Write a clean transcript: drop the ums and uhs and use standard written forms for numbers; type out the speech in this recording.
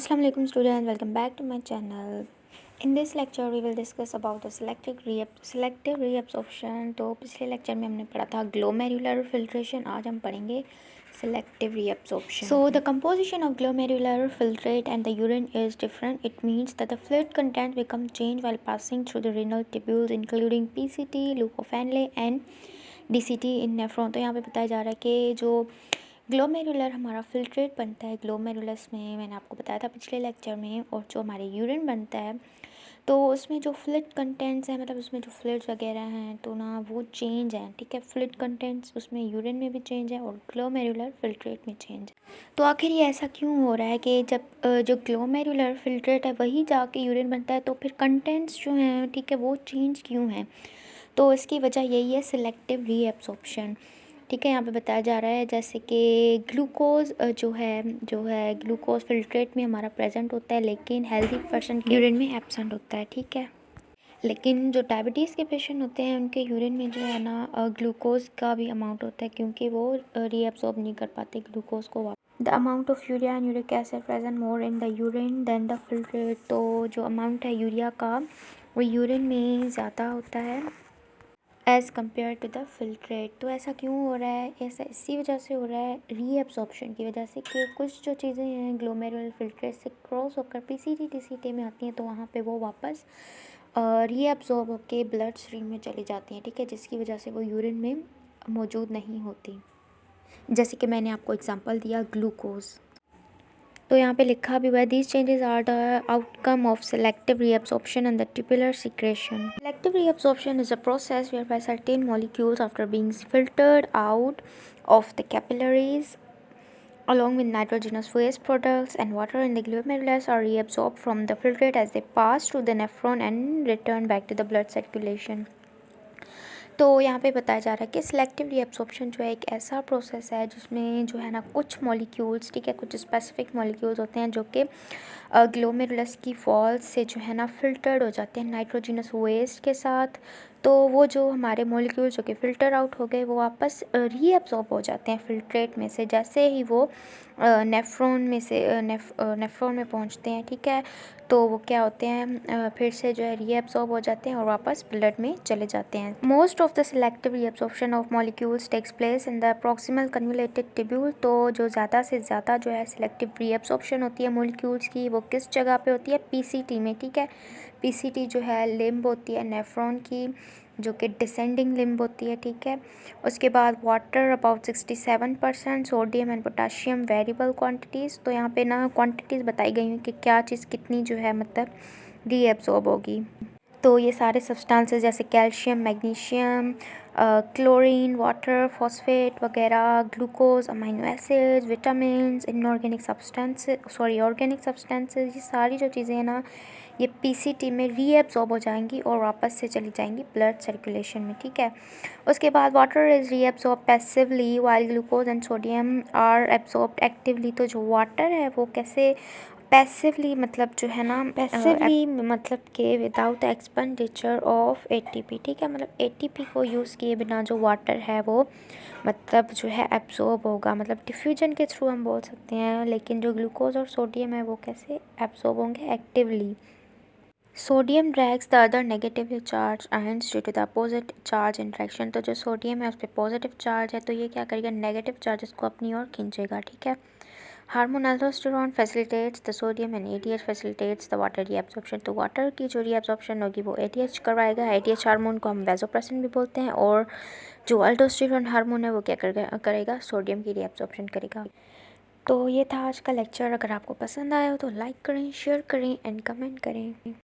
Assalamu alaikum students, welcome back to my channel. In this lecture we will discuss about the selective reabsorption. तो पिछले lecture में हमने पढ़ा था glomerular filtration, आज हम पढ़ेंगे selective reabsorption. So the composition of glomerular filtrate and the urine is different. It means that the fluid content become changed while passing through the renal tubules including PCT, leukophile and DCT in nephron. तो यहाँ पे बताया जा रहा है कि जो glomerular हमारा फिल्ट्रेट बनता है ग्लोमेरुलस में, मैंने आपको बताया था पिछले लेक्चर में, और जो हमारे यूरिन बनता है तो उसमें जो फ्लूइड कंटेंट्स हैं, मतलब उसमें जो फ्लूइड्स वगैरह हैं तो ना वो चेंज हैं, ठीक है। फ्लूइड कंटेंट्स उसमें यूरिन में भी चेंज है और ग्लोमेरुलर फिल्ट्रेट में चेंज है। तो आखिर ये ऐसा क्यों हो रहा है कि जब जो ग्लोमेरुलर फिल्ट्रेट है वही जाके यूरिन बनता है तो फिर कंटेंट्स जो हैं, ठीक है, वो चेंज क्यों हैं? तो इसकी वजह यही है सिलेक्टिव रीएब्सॉर्प्शन, ठीक है। यहाँ पे बताया जा रहा है जैसे कि ग्लूकोज जो है ग्लूकोज फिल्ट्रेट में हमारा प्रेजेंट होता है लेकिन हेल्दी पर्सन के यूरिन में एब्सेंट होता है, ठीक है। लेकिन जो डायबिटीज़ के पेशेंट होते हैं उनके यूरिन में जो है ना ग्लूकोज का भी अमाउंट होता है क्योंकि वो रीएब्सॉर्ब नहीं कर पाते ग्लूकोज को। The amount of urea and uric acid present more in the urine than the filtrate. तो जो अमाउंट है यूरिया का वो यूरिन में ज़्यादा होता है as compare to the filtrate. तो ऐसा क्यों हो रहा है? ऐसा इसी वजह से हो रहा है रीअब्सॉर्प्शन की वजह से कि कुछ जो चीज़ें हैं ग्लोमेरुलर फिल्ट्रेट से क्रॉस होकर पीसीटी टीसीटी में आती हैं तो वहाँ पे वो वापस रीअब्सॉर्ब होकर ब्लड स्ट्रीम में चली जाती हैं, ठीक है, जिसकी वजह से वो यूरिन में मौजूद नहीं होती। जैसे कि मैंने आपको एग्जांपल दिया ग्लूकोज। तो यहाँ पे लिखा भी हुआ है these changes are the outcome of selective reabsorption and the tubular secretion. Selective reabsorption is a process whereby certain molecules after being filtered out of the capillaries along with nitrogenous waste products and water in the glomerulus are reabsorbed from the filtrate as they pass through the nephron and return back to the blood circulation. तो यहाँ पे बताया जा रहा है कि selective reabsorption जो है एक ऐसा प्रोसेस है जिसमें जो है ना कुछ मॉलिक्यूल्स, ठीक है, कुछ स्पेसिफिक मॉलिक्यूल्स होते हैं जो कि ग्लोमेरुलस की वॉल्स से जो है ना फिल्टर्ड हो जाते हैं नाइट्रोजिनस वेस्ट के साथ। तो वो जो हमारे मॉलिक्यूल्स जो कि फ़िल्टर आउट हो गए वो वापस रीअब्सॉर्ब हो जाते हैं फिल्ट्रेट में से, जैसे ही वो नेफ्रॉन में से नेफ्रॉन में पहुंचते हैं, ठीक है। तो वो क्या होते हैं फिर से जो है रीअब्सॉर्ब हो जाते हैं और वापस ब्लड में चले जाते हैं। Most of the selective reabsorption of molecules takes place in the proximal convoluted tubule. तो जो ज़्यादा से ज़्यादा जो है सिलेक्टिव रीअब्सॉर्प्शन होती है मॉलिक्यूल्स की वो किस जगह पे होती है? पीसीटी में, ठीक है। पीसीटी जो है लिम्ब होती है नेफ्रॉन की, जो कि डिसेंडिंग लिम्ब होती है, ठीक है। उसके बाद water about 67%, sodium and potassium variable quantities. तो यहाँ पे ना क्वांटिटीज़ बताई गई हैं कि क्या चीज़ कितनी जो है मतलब रीएब्सॉर्ब होगी। तो ये सारे सब्सटेंसेस जैसे calcium, magnesium, chlorine, water, phosphate वगैरह, glucose, amino acids, vitamins, inorganic organic substances, ये सारी जो चीज़ें हैं ना ये पीसीटी में रीएब्सॉर्ब हो जाएंगी और वापस से चली जाएंगी ब्लड सर्कुलेशन में, ठीक है। उसके बाद water is reabsorb passively while glucose and sodium are absorbed actively. तो जो वाटर है वो कैसे पैसिवली, मतलब जो है ना पैसिवली मतलब कि without the expenditure of ATP, ठीक है, मतलब एटीपी को यूज़ किए बिना जो वाटर है वो मतलब जो है एब्सॉर्ब होगा, मतलब डिफ्यूजन के थ्रू हम बोल सकते हैं। लेकिन जो ग्लूकोज और सोडियम है वो कैसे एब्सॉर्ब होंगे? Actively. Sodium drags the other negatively charge ions due to the opposite charge interaction. तो जो सोडियम है उस पर पॉजिटिव चार्ज है तो ये क्या करेगा? नेगेटिव चार्जेस को अपनी ओर खींचेगा, ठीक है। Hormone aldosterone facilitates the sodium and ADH facilitates the water reabsorption. तो वाटर की जो रीअब्सॉर्प्शन होगी वो एडीएच करवाएगा। एडीएच हार्मोन को हम वैसोप्रेसिन भी बोलते हैं, और जो अल्डोस्टेरोन हार्मोन है वो क्या करेगा? सोडियम की रीअब्सॉर्प्शन करेगा। तो ये था आज का लेक्चर। अगर आपको पसंद आया हो तो लाइक करें, शेयर करें एंड कमेंट करें।